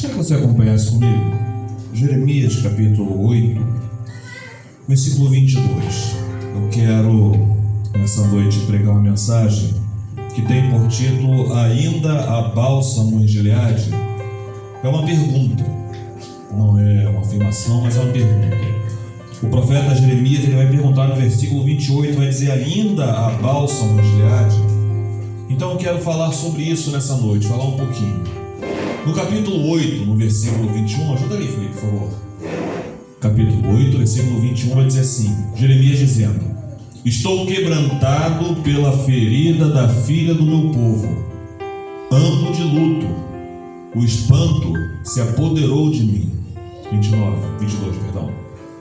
Gostaria que você acompanhasse comigo Jeremias capítulo 8, versículo 22. Eu quero nessa noite pregar uma mensagem que tem por título Ainda há bálsamo em Gileade. É uma pergunta, não é uma afirmação, mas é uma pergunta. O profeta Jeremias ele vai perguntar no versículo 28, vai dizer: ainda há bálsamo em Gileade? Então eu quero falar sobre isso nessa noite, falar um pouquinho. No capítulo 8, no versículo 21, ajuda ali, Felipe, por favor. Capítulo 8, versículo 21 vai dizer assim: Jeremias dizendo: estou quebrantado pela ferida da filha do meu povo, ando de luto, o espanto se apoderou de mim. 22, perdão.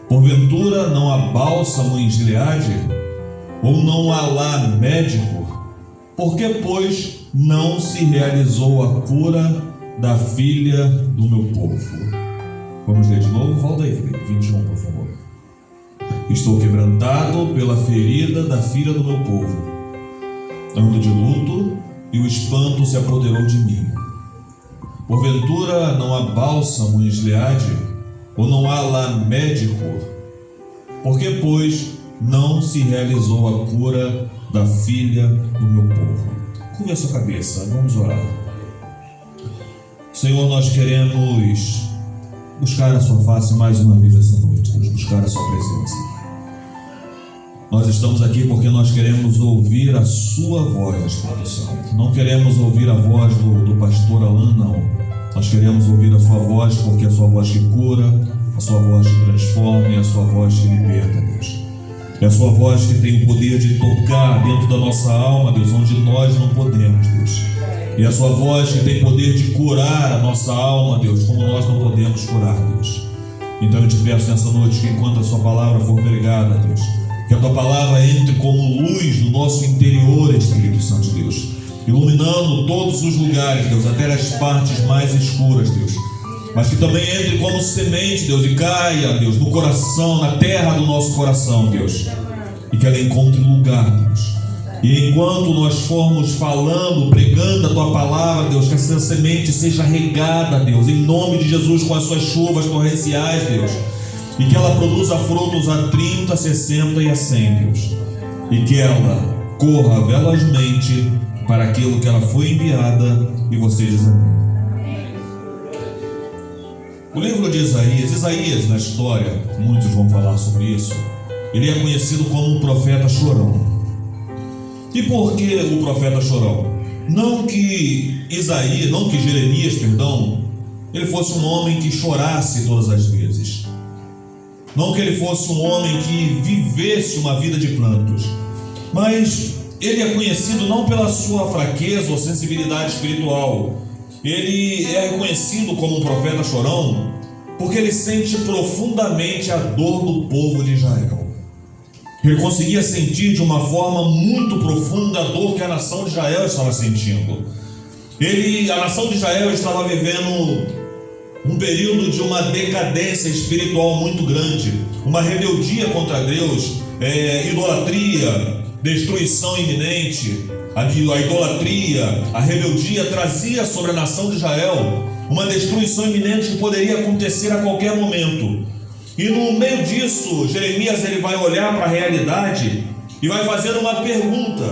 Porventura não há bálsamo em Gileade? Ou não há lá médico? Por que, pois, não se realizou a cura da filha do meu povo? Vamos ler de novo? Volta aí, Felipe, 21, por favor. Estou quebrantado pela ferida da filha do meu povo, ando de luto e o espanto se apoderou de mim. Porventura não há bálsamo em Gileade? Ou não há lá médico? Por que, pois, não se realizou a cura da filha do meu povo? Curve a sua cabeça, vamos orar. Senhor, nós queremos buscar a sua face mais uma vez essa noite, buscar a sua presença. Nós estamos aqui porque nós queremos ouvir a sua voz, produção. Não queremos ouvir a voz do pastor Alan, não. Nós queremos ouvir a sua voz porque é a sua voz que cura, a sua voz que transforma e a sua voz que liberta, Deus. É a sua voz que tem o poder de tocar dentro da nossa alma, Deus, onde nós não podemos, Deus. E a sua voz que tem poder de curar a nossa alma, Deus, como nós não podemos curar, Deus. Então eu te peço nessa noite que enquanto a sua palavra for pregada, Deus, que a tua palavra entre como luz no nosso interior, Espírito Santo de Deus, iluminando todos os lugares, Deus, até as partes mais escuras, Deus. Mas que também entre como semente, Deus, e caia, Deus, no coração, na terra do nosso coração, Deus. E que ela encontre lugar, Deus. E enquanto nós formos falando, pregando a tua palavra, Deus, que essa semente seja regada, Deus, em nome de Jesus, com as suas chuvas torrenciais, Deus. E que ela produza frutos a 30, 60 e a 100, Deus. E que ela corra velozmente para aquilo que ela foi enviada, e você diz amém. O livro de Isaías na história, muitos vão falar sobre isso, ele é conhecido como o profeta chorão. E por que o profeta chorão? Não que Jeremias, ele fosse um homem que chorasse todas as vezes. Não que ele fosse um homem que vivesse uma vida de prantos. Mas ele é conhecido não pela sua fraqueza ou sensibilidade espiritual. Ele é reconhecido como um profeta chorão porque ele sente profundamente a dor do povo de Israel. Ele conseguia sentir de uma forma muito profunda a dor que a nação de Israel estava sentindo. A nação de Israel estava vivendo um período de uma decadência espiritual muito grande, uma rebeldia contra Deus, idolatria, destruição iminente. A idolatria, a rebeldia trazia sobre a nação de Israel uma destruição iminente que poderia acontecer a qualquer momento. E no meio disso, Jeremias ele vai olhar para a realidade e vai fazer uma pergunta.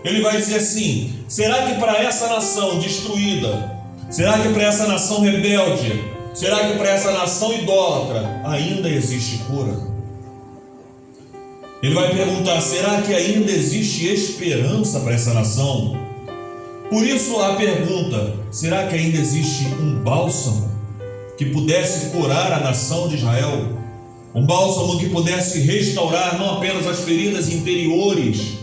Ele vai dizer assim: será que para essa nação destruída, será que para essa nação rebelde, será que para essa nação idólatra ainda existe cura? Ele vai perguntar: será que ainda existe esperança para essa nação? Por isso a pergunta: será que ainda existe um bálsamo que pudesse curar a nação de Israel? Um bálsamo que pudesse restaurar não apenas as feridas interiores,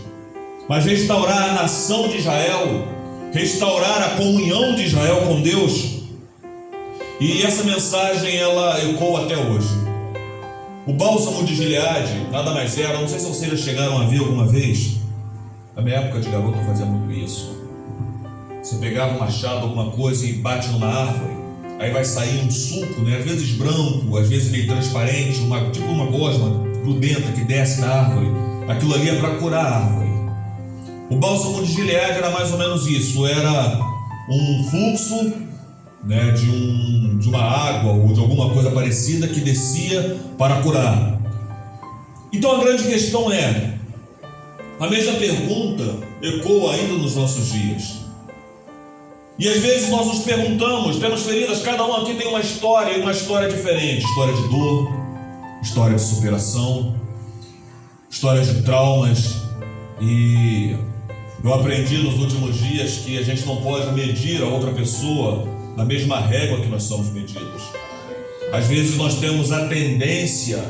mas restaurar a nação de Israel, restaurar a comunhão de Israel com Deus? E essa mensagem ela ecoa até hoje. O bálsamo de Gileade nada mais era, não sei se vocês já chegaram a ver alguma vez. Na minha época de garoto eu fazia muito isso. Você pegava um machado, alguma coisa e bate numa árvore, aí vai sair um suco, né? Às vezes branco, às vezes meio transparente, tipo uma gosma grudenta que desce da árvore. Aquilo ali é para curar a árvore. O bálsamo de Gileade era mais ou menos isso. Era um fluxo, né, de água ou de alguma coisa parecida que descia para curar. Então a grande questão é, a mesma pergunta ecoa ainda nos nossos dias. E às vezes nós nos perguntamos, temos feridas, cada um aqui tem uma história diferente. História de dor, história de superação, história de traumas. E eu aprendi nos últimos dias que a gente não pode medir a outra pessoa na mesma régua que nós somos medidos. Às vezes nós temos a tendência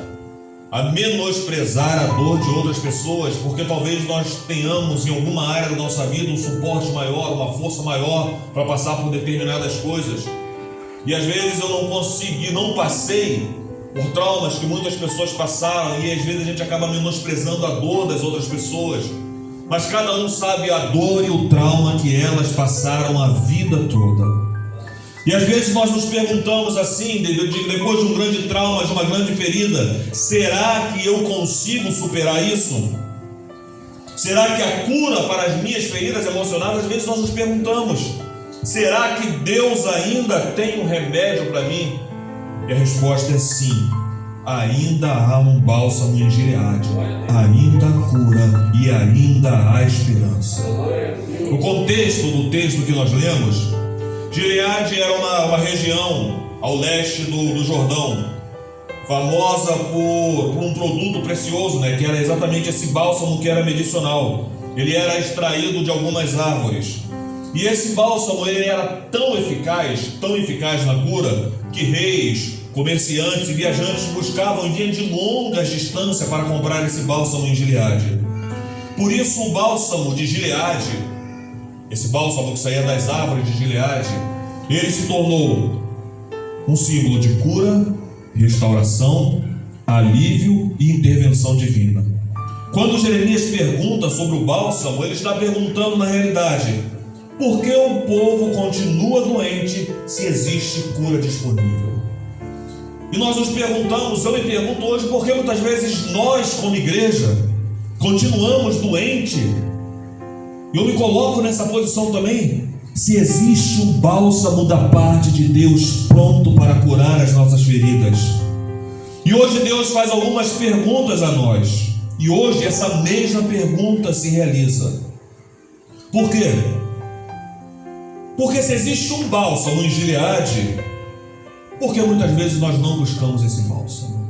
a menosprezar a dor de outras pessoas, porque talvez nós tenhamos em alguma área da nossa vida um suporte maior, uma força maior para passar por determinadas coisas. E às vezes eu não passei por traumas que muitas pessoas passaram, e às vezes a gente acaba menosprezando a dor das outras pessoas. Mas cada um sabe a dor e o trauma que elas passaram a vida toda. E às vezes nós nos perguntamos assim, depois de um grande trauma, de uma grande ferida, será que eu consigo superar isso? Será que a cura para as minhas feridas emocionais? Às vezes nós nos perguntamos, será que Deus ainda tem um remédio para mim? E a resposta é sim, ainda há um bálsamo em Gileade, ainda há cura e ainda há esperança. O contexto do texto que nós lemos, Gileade era uma região ao leste do Jordão, famosa por um produto precioso, que era exatamente esse bálsamo que era medicinal. Ele era extraído de algumas árvores. E esse bálsamo ele era tão eficaz na cura, que reis, comerciantes e viajantes buscavam vinham de longas distâncias para comprar esse bálsamo em Gileade. Por isso o bálsamo de Gileade, esse bálsamo que saía das árvores de Gileade, ele se tornou um símbolo de cura, restauração, alívio e intervenção divina. Quando Jeremias pergunta sobre o bálsamo, ele está perguntando na realidade, por que o povo continua doente se existe cura disponível? E nós nos perguntamos, eu me pergunto hoje, por que muitas vezes nós como igreja continuamos doentes? Eu me coloco nessa posição também. Se existe um bálsamo da parte de Deus pronto para curar as nossas feridas. E hoje Deus faz algumas perguntas a nós. E hoje essa mesma pergunta se realiza. Por quê? Porque se existe um bálsamo em Gileade, por que muitas vezes nós não buscamos esse bálsamo?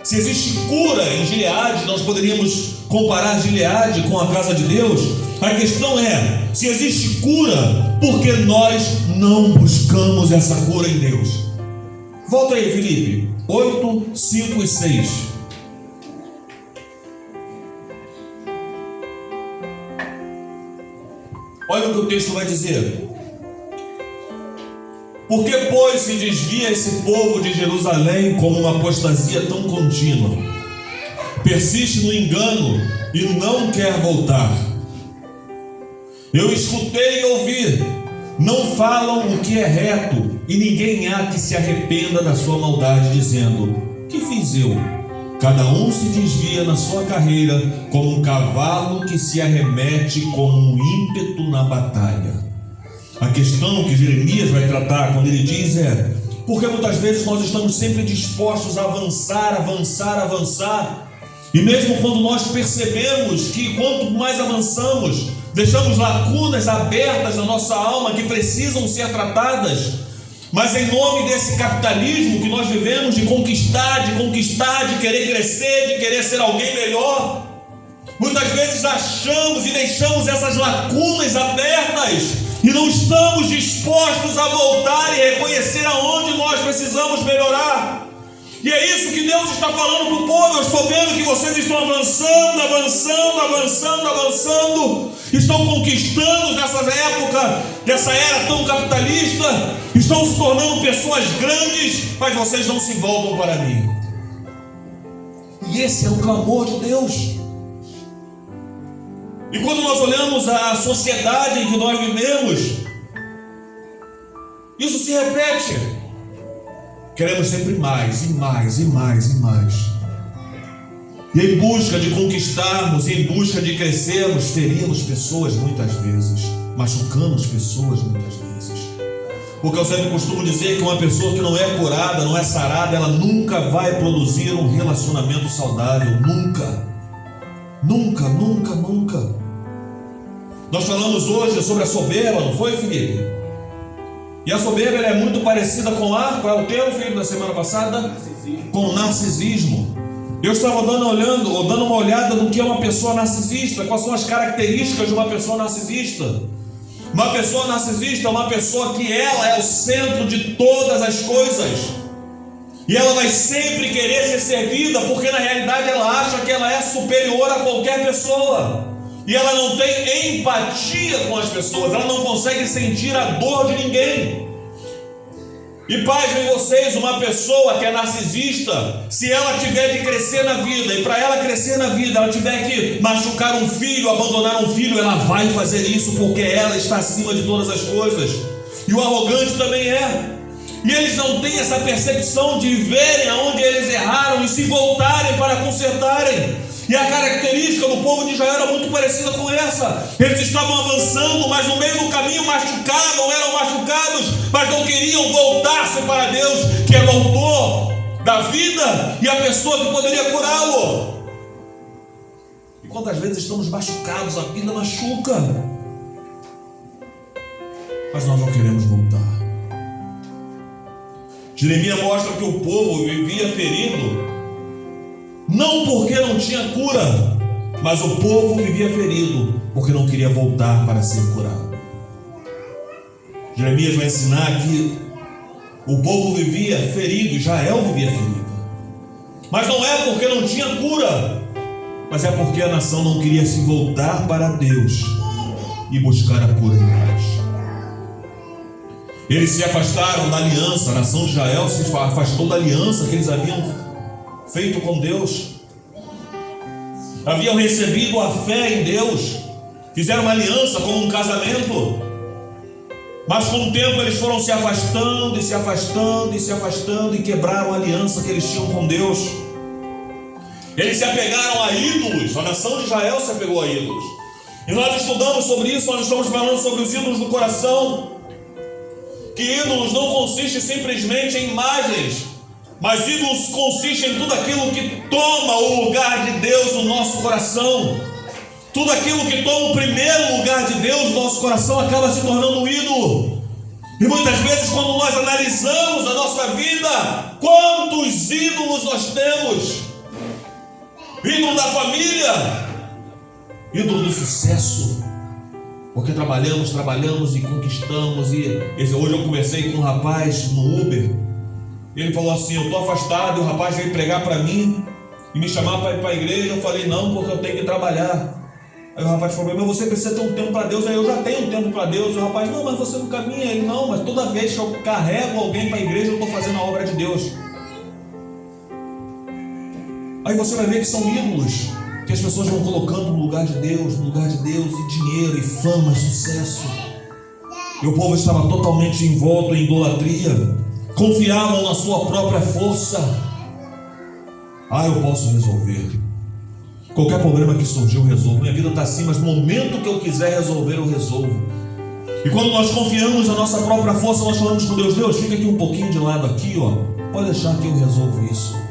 Se existe cura em Gileade, nós poderíamos comparar Gileade com a casa de Deus. A questão é, se existe cura, por que nós não buscamos essa cura em Deus? Volta aí, Filipe, 8, 5 e 6. Olha o que o texto vai dizer. Por que, pois, se desvia esse povo de Jerusalém como uma apostasia tão contínua? Persiste no engano e não quer voltar. Eu escutei e ouvi, não falam o que é reto, e ninguém há que se arrependa da sua maldade, dizendo, que fiz eu? Cada um se desvia na sua carreira, como um cavalo que se arremete com um ímpeto na batalha. A questão que Jeremias vai tratar quando ele diz é, porque muitas vezes nós estamos sempre dispostos a avançar, e mesmo quando nós percebemos que quanto mais avançamos, deixamos lacunas abertas na nossa alma que precisam ser tratadas, mas em nome desse capitalismo que nós vivemos de conquistar, de querer crescer, de querer ser alguém melhor, muitas vezes achamos e deixamos essas lacunas abertas e não estamos dispostos a voltar e reconhecer aonde nós precisamos melhorar. E é isso que Deus está falando para o povo. Eu estou vendo que vocês estão avançando, estão conquistando nessa época, dessa era tão capitalista, estão se tornando pessoas grandes, mas vocês não se voltam para mim. E esse é o clamor de Deus. E quando nós olhamos a sociedade em que nós vivemos, isso se repete. Queremos sempre mais. E em busca de conquistarmos, em busca de crescermos, ferimos pessoas muitas vezes, machucamos pessoas muitas vezes. Porque eu sempre costumo dizer que uma pessoa que não é curada, não é sarada, ela nunca vai produzir um relacionamento saudável. Nunca. Nunca, nunca, nunca. Nós falamos hoje sobre a soberba, não foi, Felipe? E a soberba ela é muito parecida com qual é o termo, Felipe, da semana passada? Narcisismo. Com narcisismo. Eu estava dando uma olhada no que é uma pessoa narcisista, quais são as características de uma pessoa narcisista. Uma pessoa narcisista é uma pessoa que ela é o centro de todas as coisas. E ela vai sempre querer ser servida, porque na realidade ela acha que ela é superior a qualquer pessoa. E ela não tem empatia com as pessoas, ela não consegue sentir a dor de ninguém. E pasmem vocês, uma pessoa que é narcisista, se ela tiver que crescer na vida, e para ela crescer na vida, ela tiver que machucar um filho, abandonar um filho, ela vai fazer isso, porque ela está acima de todas as coisas. E o arrogante também é. E eles não têm essa percepção de verem aonde eles erraram e se voltarem para consertarem. E a característica do povo de Israel era muito parecida com essa. Eles estavam avançando, mas no meio do caminho eram machucados, mas não queriam voltar-se para Deus, que é o autor da vida e a pessoa que poderia curá-lo. E quantas vezes estamos machucados, a vida machuca, mas nós não queremos voltar. Jeremias mostra que o povo vivia ferido, não porque não tinha cura, mas o povo vivia ferido porque não queria voltar para ser curado. Jeremias vai ensinar que o povo vivia ferido, Israel vivia ferido, mas não é porque não tinha cura, mas é porque a nação não queria se voltar para Deus e buscar a cura de Deus. Eles se afastaram da aliança, a nação de Israel se afastou da aliança que eles haviam feito com Deus. Haviam recebido a fé em Deus, fizeram uma aliança como um casamento, mas com o tempo eles foram se afastando e se afastando e se afastando e quebraram a aliança que eles tinham com Deus. Eles se apegaram a ídolos, a nação de Israel se apegou a ídolos. E nós estudamos sobre isso, nós estamos falando sobre os ídolos do coração. Que ídolos não consistem simplesmente em imagens, mas ídolos consistem em tudo aquilo que toma o lugar de Deus no nosso coração. Tudo aquilo que toma o primeiro lugar de Deus no nosso coração acaba se tornando um ídolo. E muitas vezes, quando nós analisamos a nossa vida, quantos ídolos nós temos? Ídolo da família, ídolo do sucesso, porque trabalhamos e conquistamos. Hoje eu conversei com um rapaz no Uber. Ele falou assim: eu estou afastado. E o rapaz veio pregar para mim e me chamar para ir para a igreja. Eu falei: não, porque eu tenho que trabalhar. Aí o rapaz falou: mas você precisa ter um tempo para Deus. Aí eu já tenho um tempo para Deus. E o rapaz: não, mas você não caminha. Ele: não, mas toda vez que eu carrego alguém para a igreja, eu estou fazendo a obra de Deus. Aí você vai ver que são ídolos que as pessoas vão colocando no lugar de Deus, e dinheiro, e fama, e sucesso. E o povo estava totalmente envolto em idolatria, confiavam na sua própria força. Eu posso resolver. Qualquer problema que surgir eu resolvo. Minha vida está assim, mas no momento que eu quiser resolver, eu resolvo. E quando nós confiamos na nossa própria força, nós falamos com Deus: Deus, fica aqui um pouquinho de lado aqui, pode deixar que eu resolvo isso.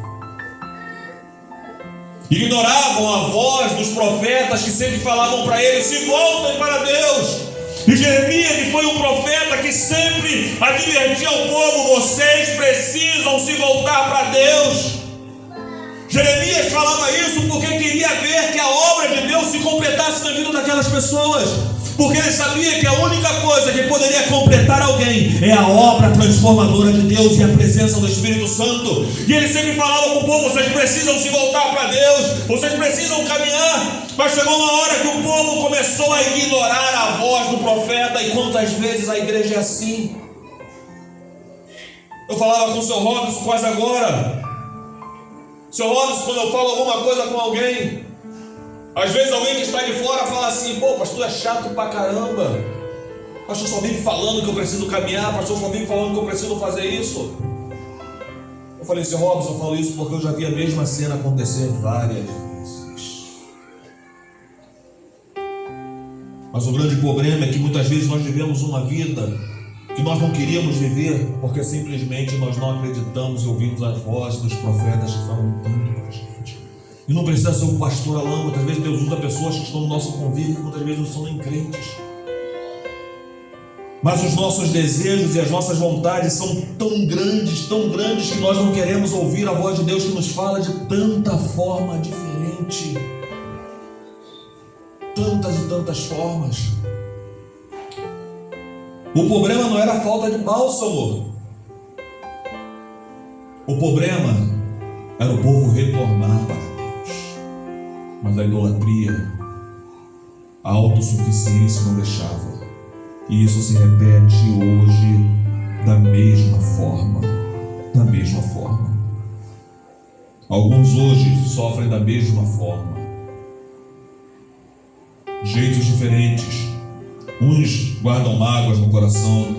Ignoravam a voz dos profetas que sempre falavam para eles: se voltem para Deus. E Jeremias, que foi um profeta que sempre advertia ao povo: vocês precisam se voltar para Deus. Jeremias falava isso porque queria ver que a obra de Deus se completasse na vida daquelas pessoas, porque ele sabia que a única coisa que poderia completar alguém é a obra transformadora de Deus e a presença do Espírito Santo. E ele sempre falava com o povo: vocês precisam se voltar para Deus, vocês precisam caminhar. Mas chegou uma hora que o povo começou a ignorar a voz do profeta. E quantas vezes a igreja é assim? Eu falava com o seu Robson quase agora. Seu Robson, quando eu falo alguma coisa com alguém, às vezes alguém que está de fora fala assim: pô, pastor é chato pra caramba, pastor só vive falando que eu preciso caminhar, pastor só vive falando que eu preciso fazer isso. Eu falei: seu Robson, eu falo isso porque eu já vi a mesma cena acontecer várias vezes. Mas o grande problema é que muitas vezes nós vivemos uma vida que nós não queríamos viver porque simplesmente nós não acreditamos e ouvimos as vozes dos profetas que falam tanto para a gente. E não precisa ser um pastor Alain, muitas vezes Deus usa pessoas que estão no nosso convívio, que muitas vezes não são nem crentes. Mas os nossos desejos e as nossas vontades são tão grandes, que nós não queremos ouvir a voz de Deus que nos fala de tanta forma diferente. Tantas e tantas formas. O problema não era a falta de bálsamo. O problema era o povo retornar para Deus. Mas a idolatria, a autossuficiência não deixava. E isso se repete hoje da mesma forma. Da mesma forma. Alguns hoje sofrem da mesma forma. Jeitos diferentes. Uns guardam mágoas no coração,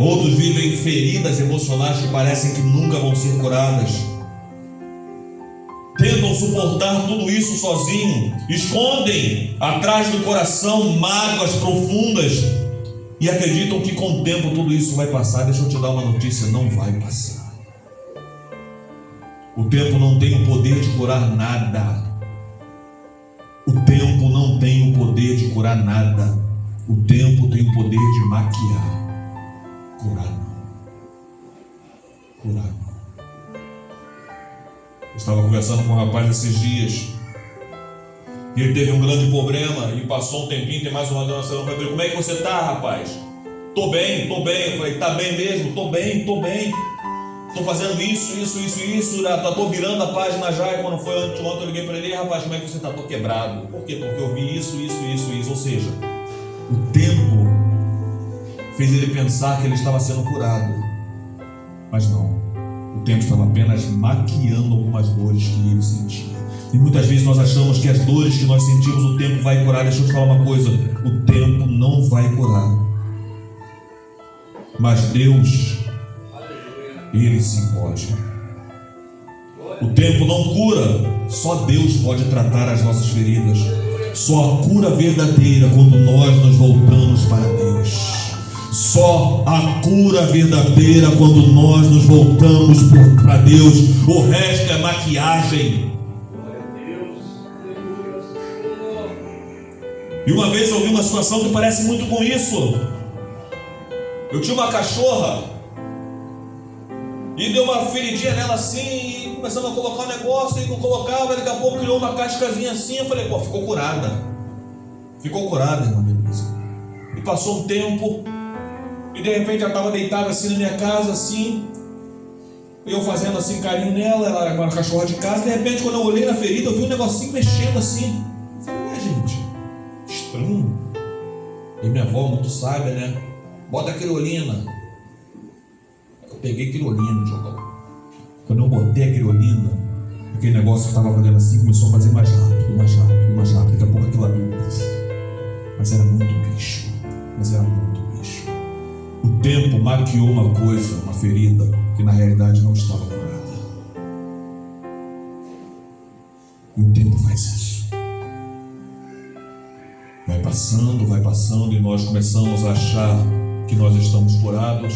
outros vivem feridas emocionais que parecem que nunca vão ser curadas. Tentam suportar tudo isso sozinho, escondem atrás do coração mágoas profundas e acreditam que com o tempo tudo isso vai passar. Deixa eu te dar uma notícia: não vai passar. O tempo não tem o poder de curar nada. O tempo não tem o poder de curar nada. O tempo tem o poder de maquiar. Curar não. Curar não. Eu estava conversando com um rapaz esses dias. E ele teve um grande problema. E passou um tempinho, tem mais uma doença. Eu falei: como é que você está, rapaz? Tô bem. Eu falei: tá bem mesmo? Tô bem. Estou fazendo isso. Estou virando a página já. E quando foi anteontem eu liguei para ele: rapaz, como é que você está? Tô quebrado. Por quê? Porque eu vi isso. Ou seja, o tempo fez ele pensar que ele estava sendo curado. Mas não. O tempo estava apenas maquiando algumas dores que ele sentia. E muitas vezes nós achamos que as dores que nós sentimos, o tempo vai curar. Deixa eu te falar uma coisa: o tempo não vai curar. Mas Deus, Ele sim pode. O tempo não cura. Só Deus pode tratar as nossas feridas. Só a cura verdadeira quando nós nos voltamos para Deus. Só a cura verdadeira quando nós nos voltamos para Deus. O resto é maquiagem. E uma vez eu vi uma situação que parece muito com isso. Eu tinha uma cachorra e deu uma feridinha nela assim, e começando a colocar um negócio, e não colocava, daqui a pouco criou uma cascazinha assim. Eu falei: pô, ficou curada, irmão Denise. E passou um tempo, e de repente ela estava deitada assim na minha casa, assim, eu fazendo assim carinho nela. Ela era uma cachorra de casa. De repente, quando eu olhei na ferida, eu vi um negocinho mexendo assim. Eu falei: gente, estranho. E minha avó muito sábia, né? Bota criolina. Eu peguei criolina, Jogão. Quando eu botei a criolina, aquele negócio que estava fazendo assim começou a fazer mais rápido. Daqui a pouco aquilo abriu. Mas era muito bicho. O tempo maquiou uma coisa, uma ferida, que na realidade não estava curada. E o tempo faz isso. Vai passando, e nós começamos a achar que nós estamos curados,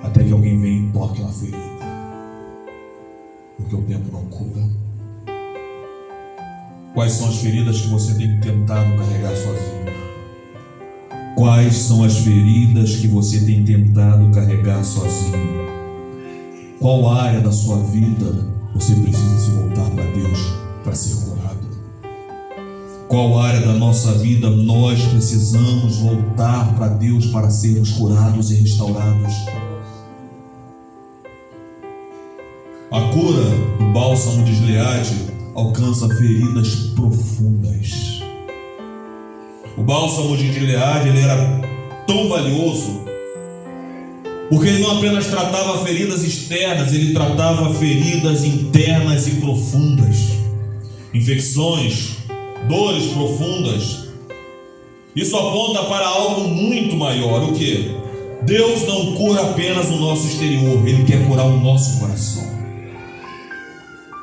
até que alguém vem e toque na ferida. Porque o tempo não cura. Quais são as feridas que você tem tentado carregar sozinho? Quais são as feridas que você tem tentado carregar sozinho? Qual área da sua vida você precisa se voltar para Deus para ser curado? Qual área da nossa vida nós precisamos voltar para Deus para sermos curados e restaurados? A cura do bálsamo de Gileade alcança feridas profundas. O bálsamo de Gileade, ele era tão valioso porque ele não apenas tratava feridas externas, ele tratava feridas internas e profundas, infecções, dores profundas. Isso aponta para algo muito maior. O que? Deus não cura apenas o nosso exterior, Ele quer curar o nosso coração.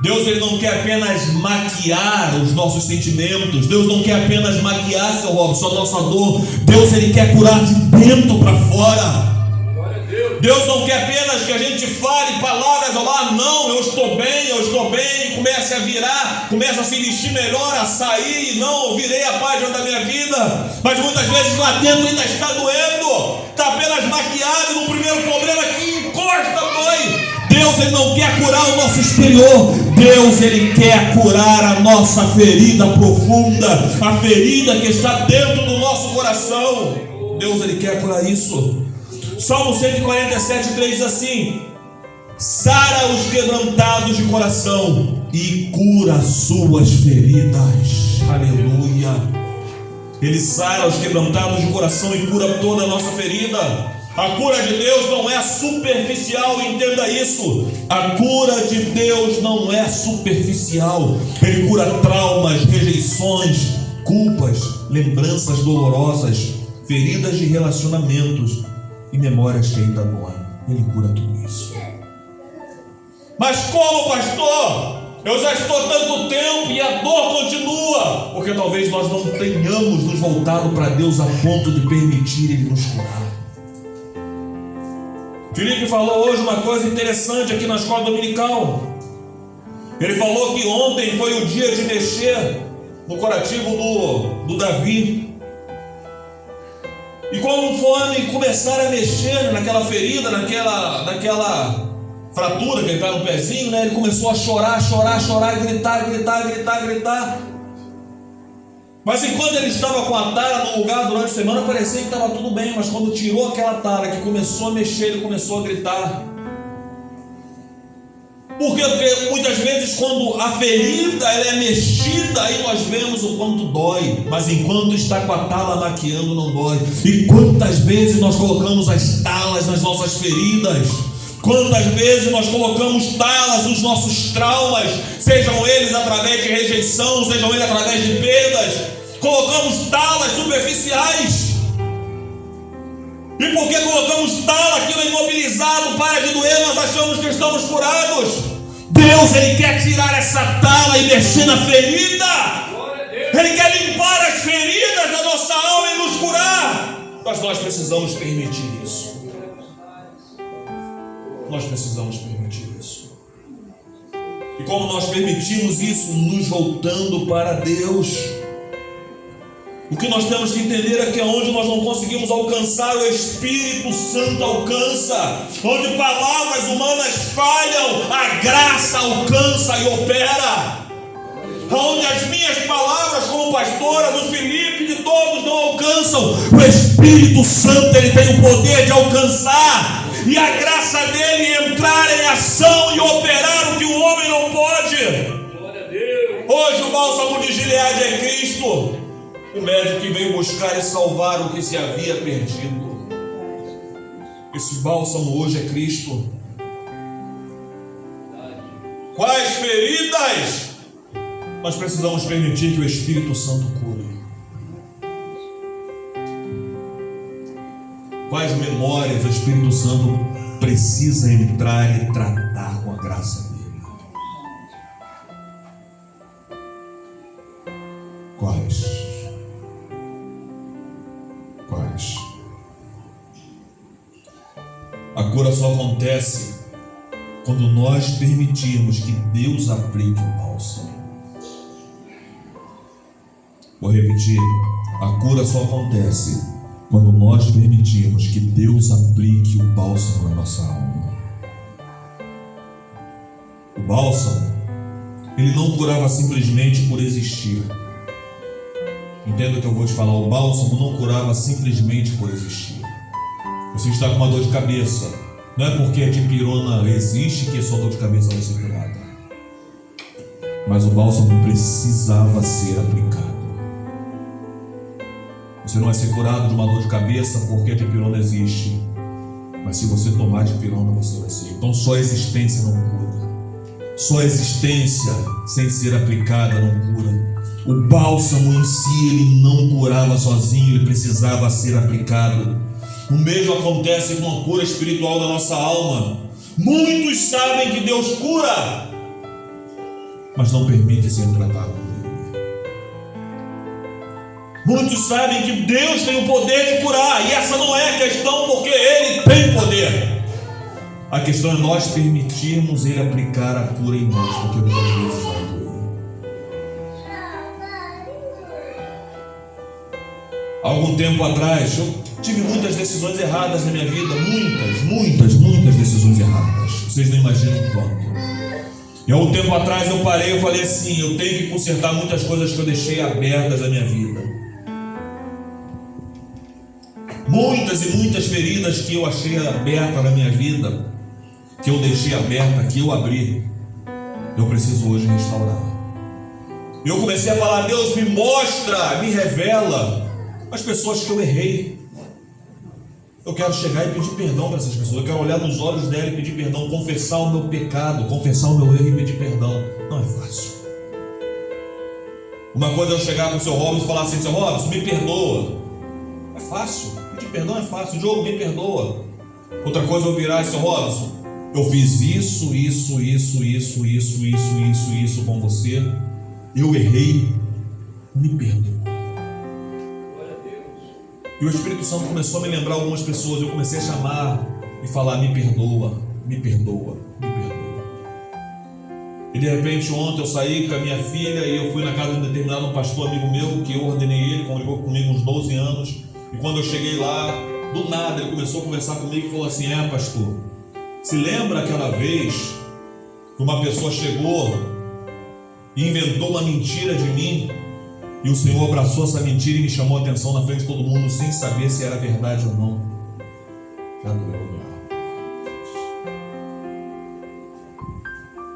Deus, Ele não quer apenas maquiar os nossos sentimentos. Deus não quer apenas maquiar, seu Robson, a nossa dor. Deus, Ele quer curar de dentro para fora. Deus não quer apenas que a gente fale palavras ao ar, não, eu estou bem, e comece a virar, comece a se vestir melhor, a sair, não, eu virei a página da minha vida, mas muitas vezes lá dentro ainda está doendo, está apenas maquiado no primeiro problema que encosta, dói. Deus, Ele não quer curar o nosso exterior, Deus, Ele quer curar a nossa ferida profunda, a ferida que está dentro do nosso coração. Deus, Ele quer curar isso. Salmo 147:3 diz assim: sara os quebrantados de coração e cura suas feridas. Aleluia. Ele sara os quebrantados de coração e cura toda a nossa ferida. A cura de Deus não é superficial, entenda isso. A cura de Deus não é superficial. Ele cura traumas, rejeições, culpas, lembranças dolorosas, feridas de relacionamentos e memórias que ainda doem. Ele cura tudo isso. Mas como, pastor? Eu já estou tanto tempo e a dor continua. Porque talvez nós não tenhamos nos voltado para Deus a ponto de permitir Ele nos curar. Felipe falou hoje uma coisa interessante aqui na escola dominical. Ele falou que ontem foi o dia de mexer no curativo do Davi. E quando começaram a mexer naquela ferida, naquela fratura que ele está no pezinho, né? Ele começou a chorar, gritar. Mas enquanto ele estava com a tara no lugar durante a semana, parecia que estava tudo bem. Mas quando tirou aquela tara, que começou a mexer, ele começou a gritar. Por quê? Porque muitas vezes quando a ferida ela é mexida, aí nós vemos o quanto dói. Mas enquanto está com a tala maquiando, não dói. E quantas vezes nós colocamos as talas nas nossas feridas? Quantas vezes nós colocamos talas nos nossos traumas, sejam eles através de rejeição, sejam eles através de perdas, colocamos talas superficiais. E porque colocamos tala, aquilo é imobilizado, para de doer, nós achamos que estamos curados. Deus, Ele quer tirar essa tala e mexer na ferida. Ele quer limpar as feridas da nossa alma e nos curar. Mas nós precisamos permitir isso. Nós precisamos permitir isso. E como nós permitimos isso, nos voltando para Deus, o que nós temos que entender é que onde nós não conseguimos alcançar, o Espírito Santo alcança. Onde palavras humanas falham, a graça alcança e opera. Onde as minhas palavras como pastora, do Felipe, de todos não alcançam, o Espírito Santo Ele tem o poder de alcançar. E a graça dele entrar em ação e operar o que o homem não pode. Hoje o bálsamo de Gileade é Cristo, o médico que veio buscar e salvar o que se havia perdido. Esse bálsamo hoje é Cristo. Quais feridas nós precisamos permitir que o Espírito Santo cure? Quais memórias o Espírito Santo precisa entrar e tratar com a graça dele? Quais? A cura só acontece quando nós permitirmos que Deus aplique o bálsamo. Vou repetir: a cura só acontece quando nós permitirmos que Deus aplique o bálsamo na nossa alma. O bálsamo, ele não curava simplesmente por existir. Entenda o que eu vou te falar: o bálsamo não curava simplesmente por existir. Você está com uma dor de cabeça, não é porque a dipirona existe que a sua dor de cabeça vai ser curada. Mas o bálsamo precisava ser aplicado. Você não vai ser curado de uma dor de cabeça porque a dipirona existe. Mas se você tomar dipirona, você vai ser. Então só a existência não cura. Só a existência sem ser aplicada não cura. O bálsamo em si, ele não curava sozinho, ele precisava ser aplicado. O mesmo acontece com a cura espiritual da nossa alma. Muitos sabem que Deus cura, mas não permite ser tratado por Ele. Muitos sabem que Deus tem o poder de curar, e essa não é a questão, porque Ele tem poder. A questão é nós permitirmos Ele aplicar a cura em nós, porque muitas vezes vai doer. Algum tempo atrás, eu tive muitas decisões erradas na minha vida, muitas decisões erradas. Vocês não imaginam o quanto. E há um tempo atrás eu parei e falei assim: eu tenho que consertar muitas coisas que eu deixei abertas na minha vida. Muitas feridas que eu achei abertas na minha vida, que eu deixei aberta, que eu abri, eu preciso hoje restaurar. Eu comecei a falar: Deus, me mostra, me revela as pessoas que eu errei. Eu quero chegar e pedir perdão para essas pessoas. Eu quero olhar nos olhos dela e pedir perdão, confessar o meu pecado, confessar o meu erro e pedir perdão. Não é fácil. Uma coisa é eu chegar com o seu Robson e falar assim: seu Robson, me perdoa. É fácil. Pedir perdão é fácil. Diogo, me perdoa. Outra coisa é eu virar: seu Robson, eu fiz isso com você. Eu errei. Me perdoa. E o Espírito Santo começou a me lembrar algumas pessoas. Eu comecei a chamar e falar: me perdoa, me perdoa, me perdoa. E de repente ontem eu saí com a minha filha e eu fui na casa de um determinado pastor amigo meu, que eu ordenei ele, conviveu comigo uns 12 anos. E quando eu cheguei lá, do nada ele começou a conversar comigo e falou assim: pastor, se lembra aquela vez que uma pessoa chegou e inventou uma mentira de mim? E o Senhor abraçou essa mentira e me chamou a atenção na frente de todo mundo, sem saber se era verdade ou não. Já doeu, meu.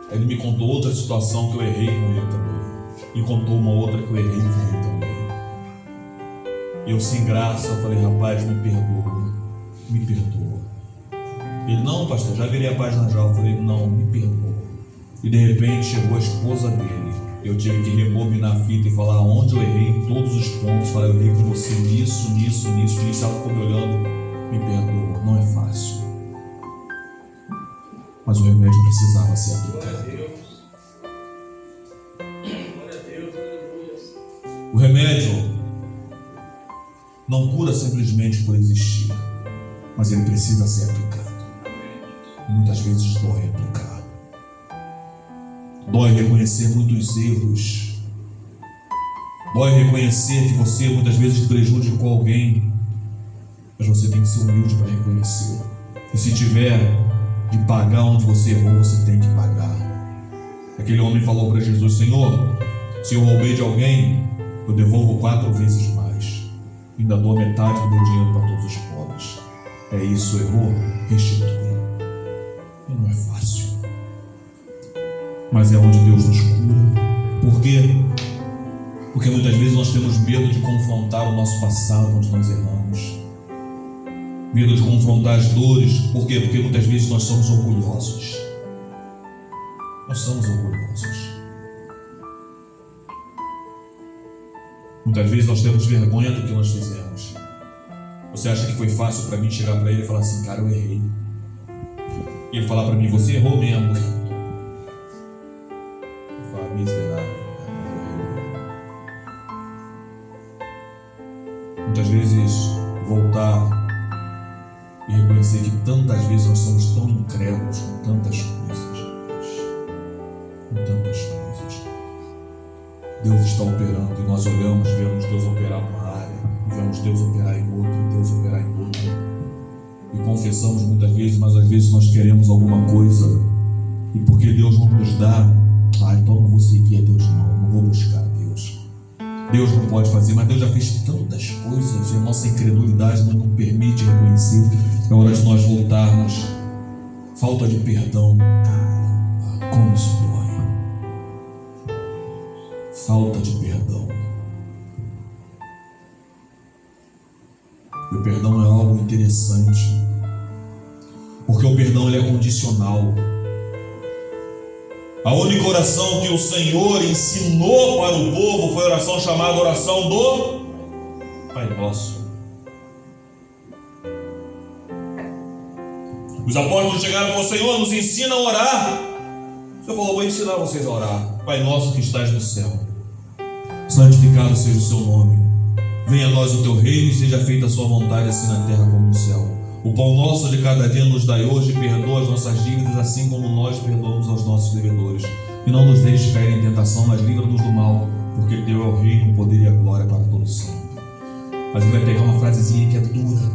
Ele me contou outra situação que eu errei com ele também. E contou uma outra que eu errei com ele também. E eu, sem graça, eu falei: rapaz, me perdoa. Me perdoa. Ele: não, pastor, já virei a página já. Eu falei: não, me perdoa. E de repente chegou a esposa dele. Eu tive que rebobinar a fita e falar onde eu errei em todos os pontos. Falei: eu errei com você nisso. Ela ficou me olhando: me perdoa. Não é fácil, mas o remédio precisava ser aplicado. O remédio não cura simplesmente por existir, mas ele precisa ser aplicado. E muitas vezes dói aplicar. Dói reconhecer muitos erros. Dói reconhecer que você muitas vezes prejudicou alguém. Mas você tem que ser humilde para reconhecer. E se tiver de pagar onde você errou, você tem que pagar. Aquele homem falou para Jesus: Senhor, se eu roubei de alguém, eu devolvo 4 vezes mais. Ainda dou metade do meu dinheiro para todos os pobres. É isso, errou? Restitui. E não é fácil, mas é onde Deus nos cura. Por quê? Porque muitas vezes nós temos medo de confrontar o nosso passado, onde nós erramos. Medo de confrontar as dores. Por quê? Porque muitas vezes nós somos orgulhosos. Nós somos orgulhosos. Muitas vezes nós temos vergonha do que nós fizemos. Você acha que foi fácil para mim chegar para ele e falar assim: cara, eu errei. E ele falar para mim: você errou mesmo. Eu falo: miserável. Muitas vezes voltar e reconhecer que tantas vezes nós somos tão incrédulos com tantas coisas. Com tantas coisas. Deus está operando e nós olhamos, vemos Deus operar numa área, e vemos Deus operar em outra, e Deus operar em outra. E confessamos muitas vezes, mas às vezes nós queremos alguma coisa, e porque Deus não nos dá, então não vou seguir a Deus, não vou buscar a Deus. Deus não pode fazer, mas Deus já fez tantas coisas e a nossa incredulidade não permite reconhecer. É hora de nós voltarmos. Falta de perdão, caramba, como isso dói. Falta de perdão. E o perdão é algo interessante, porque o perdão ele é condicional. A única oração que o Senhor ensinou para o povo foi a oração chamada oração do Pai Nosso. Os apóstolos chegaram e falaram: Senhor, nos ensina a orar. O Senhor falou: vou ensinar vocês a orar. Pai Nosso que estás no céu, santificado seja o seu nome. Venha a nós o teu reino e seja feita a sua vontade, assim na terra como no céu. O pão nosso de cada dia nos dai hoje, e perdoa as nossas dívidas, assim como nós perdoamos aos nossos devedores. E não nos deixes cair em tentação, mas livra-nos do mal, porque teu é o reino, o poder e a glória para todo sempre. Mas ele vai pegar uma frasezinha que é dura: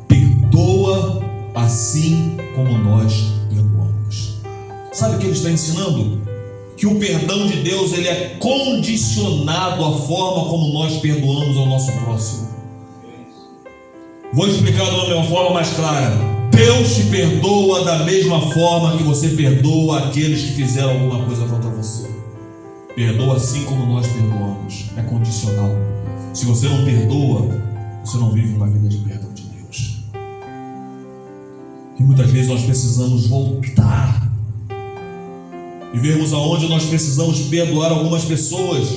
perdoa assim como nós perdoamos. Sabe o que ele está ensinando? Que o perdão de Deus, ele é condicionado à forma como nós perdoamos ao nosso próximo. Vou explicar de uma forma mais clara. Deus te perdoa da mesma forma que você perdoa aqueles que fizeram alguma coisa contra você. Perdoa assim como nós perdoamos. É condicional. Se você não perdoa, você não vive uma vida de perdão de Deus. E muitas vezes nós precisamos voltar e vermos aonde nós precisamos perdoar algumas pessoas.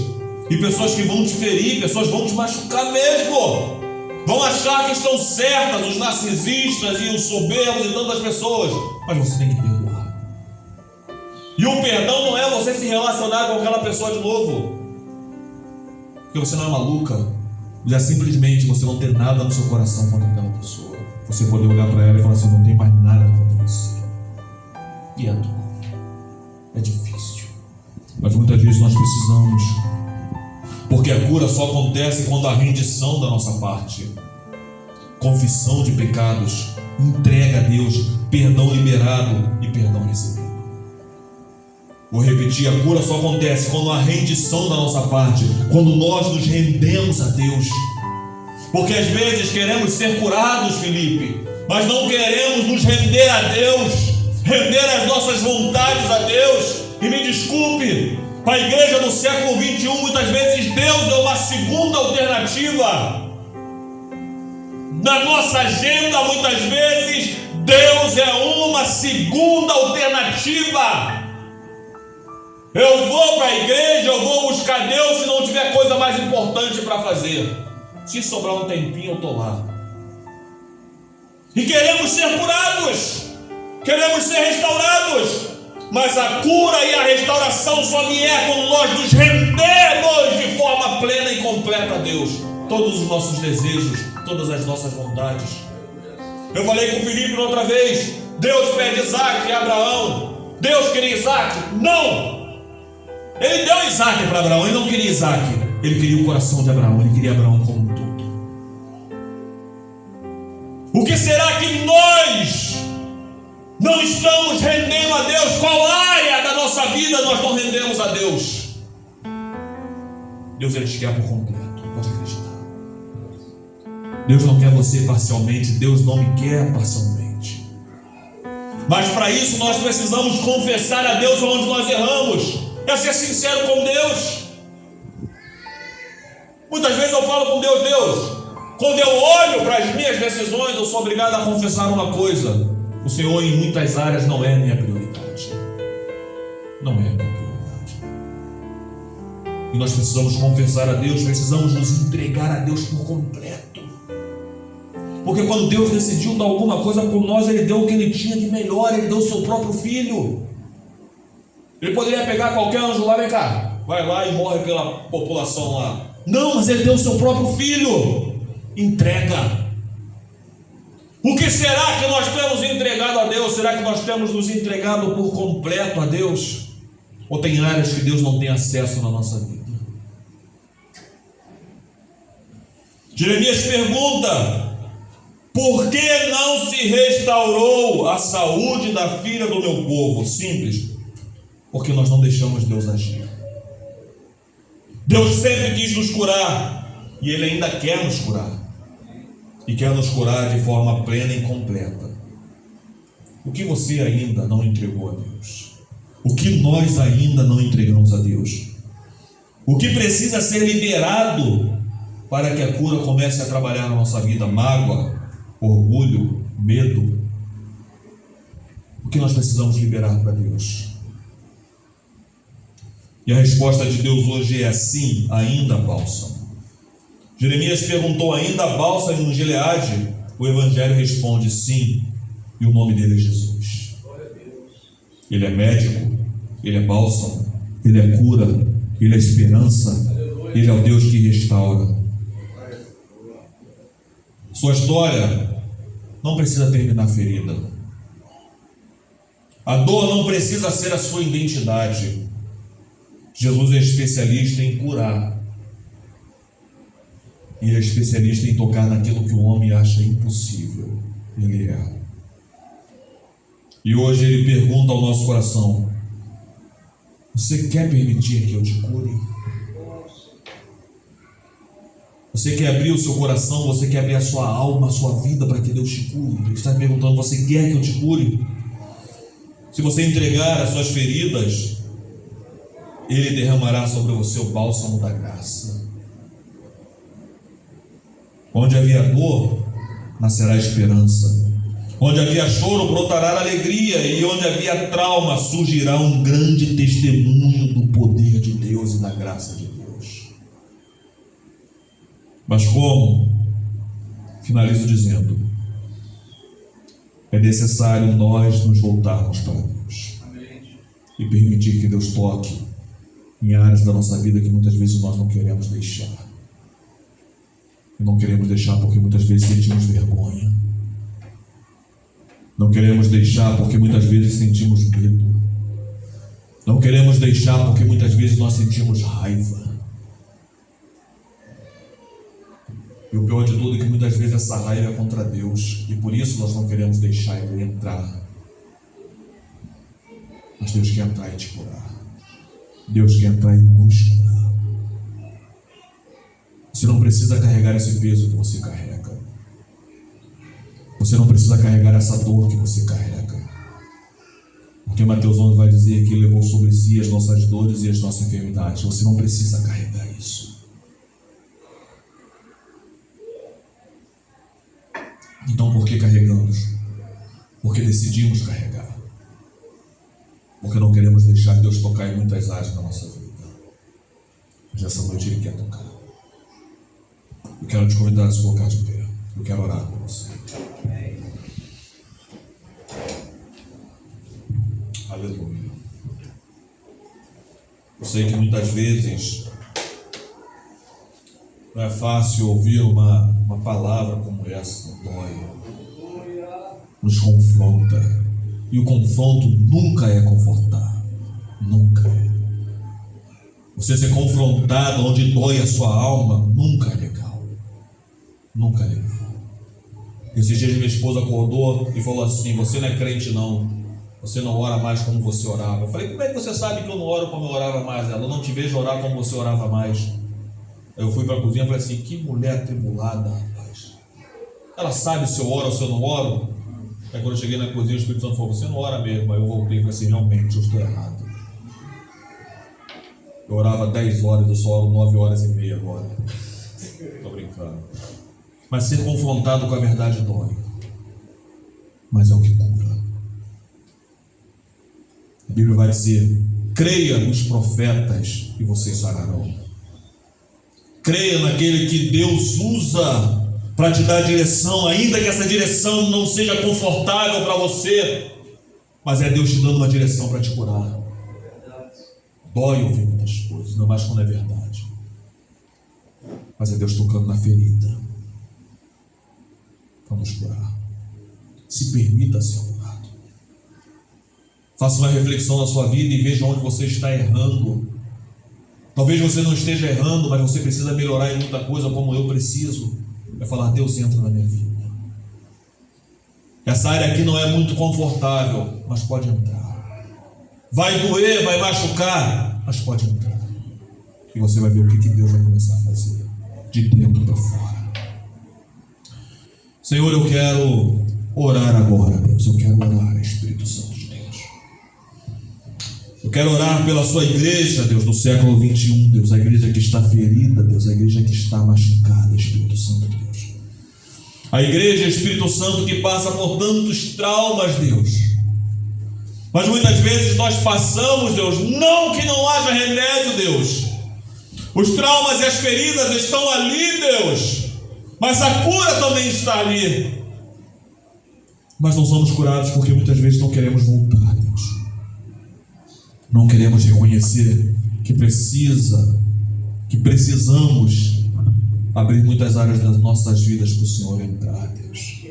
E pessoas que vão te ferir, pessoas vão te machucar mesmo. Vão achar que estão certas, os narcisistas e os soberbos e tantas pessoas. Mas você tem que perdoar. E o perdão não é você se relacionar com aquela pessoa de novo, porque você não é maluca. É simplesmente você não ter nada no seu coração contra aquela pessoa. Você poder olhar para ela e falar assim: não tem mais nada contra você. E é duro. É difícil. Mas muitas vezes nós precisamos. Porque a cura só acontece quando a rendição da nossa parte, confissão de pecados, entrega a Deus, perdão liberado e perdão recebido. Vou repetir: a cura só acontece quando a rendição da nossa parte, quando nós nos rendemos a Deus. Porque às vezes queremos ser curados, Felipe, mas não queremos nos render a Deus, render as nossas vontades a Deus. E me desculpe, para a igreja do século 21, muitas vezes Deus é uma segunda alternativa. Na nossa agenda, muitas vezes, Deus é uma segunda alternativa. Eu vou para a igreja, eu vou buscar Deus se não tiver coisa mais importante para fazer. Se sobrar um tempinho, eu estou lá. E queremos ser curados, queremos ser restaurados. Mas a cura e a restauração só vier quando nós nos rendemos de forma plena e completa a Deus. Todos os nossos desejos, todas as nossas vontades. Eu falei com o Felipe outra vez: Deus pede Isaac e Abraão. Deus queria Isaac? Não! Ele deu Isaac para Abraão, ele não queria Isaac. Ele queria o coração de Abraão, ele queria Abraão como um todo. O que será que nós não estamos rendendo a Deus? Qual área da nossa vida nós não rendemos a Deus? Deus, ele te quer por completo, pode acreditar. Deus não quer você parcialmente, Deus não me quer parcialmente. Mas para isso nós precisamos confessar a Deus onde nós erramos. É ser sincero com Deus. Muitas vezes eu falo com Deus: Deus, quando eu olho para as minhas decisões, eu sou obrigado a confessar uma coisa: o Senhor em muitas áreas não é minha prioridade. Não é minha prioridade. E nós precisamos confessar a Deus, precisamos nos entregar a Deus por completo. Porque quando Deus decidiu dar alguma coisa por nós, Ele deu o que Ele tinha de melhor, Ele deu o seu próprio Filho. Ele poderia pegar qualquer anjo lá: vem cá, vai lá e morre pela população lá. Não, mas Ele deu o seu próprio Filho. Entrega. O que será que nós temos entregado a Deus? Será que nós temos nos entregado por completo a Deus? Ou tem áreas que Deus não tem acesso na nossa vida? Jeremias pergunta: por que não se restaurou a saúde da filha do meu povo? Simples: porque nós não deixamos Deus agir. Deus sempre quis nos curar, e Ele ainda quer nos curar, e quer nos curar de forma plena e completa. O que você ainda não entregou a Deus? O que nós ainda não entregamos a Deus? O que precisa ser liberado para que a cura comece a trabalhar na nossa vida? Mágoa, orgulho, medo. O que nós precisamos liberar para Deus? E a resposta de Deus hoje é sim, ainda bálsamo. Jeremias perguntou: ainda bálsamo no Gileade? O Evangelho responde: sim, e o nome dele é Jesus. Ele é médico, Ele é bálsamo, Ele é cura, Ele é esperança, Ele é o Deus que restaura. Sua história não precisa terminar ferida. A dor não precisa ser a sua identidade. Jesus é especialista em curar. E é especialista em tocar naquilo que o homem acha impossível. Ele é. E hoje ele pergunta ao nosso coração: você quer permitir que eu te cure? Você quer abrir o seu coração, você quer abrir a sua alma, a sua vida para que Deus te cure? Ele está perguntando: você quer que eu te cure? Se você entregar as suas feridas, Ele derramará sobre você o bálsamo da graça. Onde havia dor, nascerá esperança. Onde havia choro, brotará alegria. E onde havia trauma, surgirá um grande testemunho do poder de Deus e da graça de Deus. Mas como? Finalizo dizendo: é necessário nós nos voltarmos para Deus. Amém. E permitir que Deus toque em áreas da nossa vida que muitas vezes nós não queremos deixar. E não queremos deixar porque muitas vezes sentimos vergonha. Não queremos deixar porque muitas vezes sentimos medo. Não queremos deixar porque muitas vezes nós sentimos raiva. E o pior de tudo é que muitas vezes essa raiva é contra Deus, e por isso nós não queremos deixar Ele entrar. Mas Deus quer entrar e te curar. Deus quer entrar e nos curar. Você não precisa carregar esse peso que você carrega. Você não precisa carregar essa dor que você carrega. Porque Mateus 11 vai dizer que Ele levou sobre si as nossas dores e as nossas enfermidades. Você não precisa carregar isso. Então por que carregamos? Porque decidimos carregar. Porque não queremos deixar Deus tocar em muitas áreas da nossa vida. Mas essa noite Ele quer tocar. Eu quero te convidar a se colocar de pé. Eu quero orar por você. Aleluia. Eu sei que muitas vezes não é fácil ouvir uma palavra como essa, dói, nos confronta. E o confronto nunca é confortável. Nunca é. Você ser confrontado onde dói a sua alma nunca é legal. Nunca é legal. Esses dias minha esposa acordou e falou assim: você não é crente não. Você não ora mais como você orava. Eu falei: como é que você sabe que eu não oro como eu orava mais? Ela: eu não te vejo orar como você orava mais. Eu fui para a cozinha e falei assim: que mulher atribulada, rapaz. Ela sabe se eu oro ou se eu não oro. Aí quando eu cheguei na cozinha, o Espírito Santo falou: você não ora mesmo. Aí eu voltei e falei assim: realmente, eu estou errado. Eu orava 10 horas, eu só oro 9 horas e meia agora. Estou brincando. Mas ser confrontado com a verdade dói. Mas é o que cura. A Bíblia vai dizer: creia nos profetas e vocês sararão. Creia naquele que Deus usa para te dar direção, ainda que essa direção não seja confortável para você, mas é Deus te dando uma direção para te curar. Dói ouvir muitas coisas, não mais quando é verdade, mas é Deus tocando na ferida para nos curar. Se permita ser curado. Faça uma reflexão na sua vida e veja onde você está errando. Talvez você não esteja errando, mas você precisa melhorar em muita coisa, como eu preciso. É falar: Deus, entra na minha vida. Essa área aqui não é muito confortável, mas pode entrar. Vai doer, vai machucar, mas pode entrar. E você vai ver o que Deus vai começar a fazer, de dentro para fora. Senhor, eu quero orar agora, Deus. Eu quero orar, Espírito Santo de Deus. Eu quero orar pela sua igreja, Deus, do século 21, Deus. A igreja que está ferida, Deus. A igreja que está machucada, Espírito Santo de Deus. A igreja, Espírito Santo, que passa por tantos traumas, Deus. Mas muitas vezes nós passamos, Deus, não que não haja remédio, Deus. Os traumas e as feridas estão ali, Deus. Mas a cura também está ali. Mas não somos curados porque muitas vezes não queremos voltar, Deus. Não queremos reconhecer que precisamos abrir muitas áreas das nossas vidas para o Senhor entrar, Deus.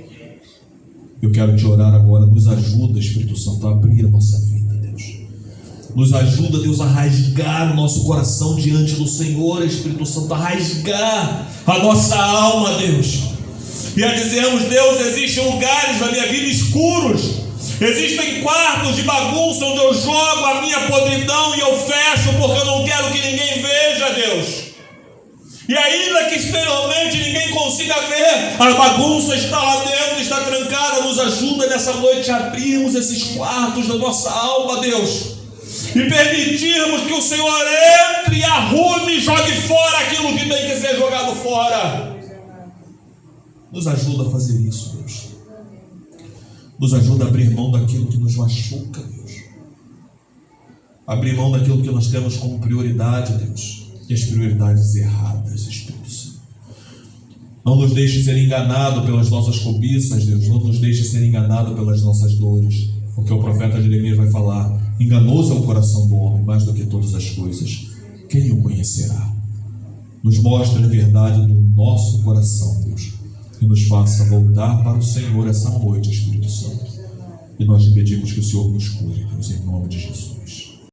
Eu quero te orar agora, nos ajuda, Espírito Santo, a abrir a nossa vida, Deus. Nos ajuda, Deus, a rasgar o nosso coração diante do Senhor, Espírito Santo, a rasgar a nossa alma, Deus. E a dizermos, Deus, existem lugares na minha vida escuros, existem quartos de bagunça onde eu jogo a minha podridão e eu fecho porque eu não quero que ninguém veja, Deus. E ainda que exteriormente ninguém consiga ver, a bagunça está lá dentro, está trancada. Nos ajuda nessa noite a abrirmos esses quartos da nossa alma, Deus, e permitirmos que o Senhor entre e arrume e jogue fora aquilo que tem que ser jogado fora. Nos ajuda a fazer isso, Deus. Nos ajuda a abrir mão daquilo que nos machuca, Deus. Abrir mão daquilo que nós temos como prioridade, Deus. E as prioridades erradas, Espírito Santo. Não nos deixe ser enganado pelas nossas cobiças, Deus. Não nos deixe ser enganado pelas nossas dores. Porque o profeta Jeremias vai falar: enganoso é o coração do homem, mais do que todas as coisas. Quem o conhecerá? Nos mostre a verdade do nosso coração, Deus. E nos faça voltar para o Senhor essa noite, Espírito Santo. E nós te pedimos que o Senhor nos cure, Deus, em nome de Jesus.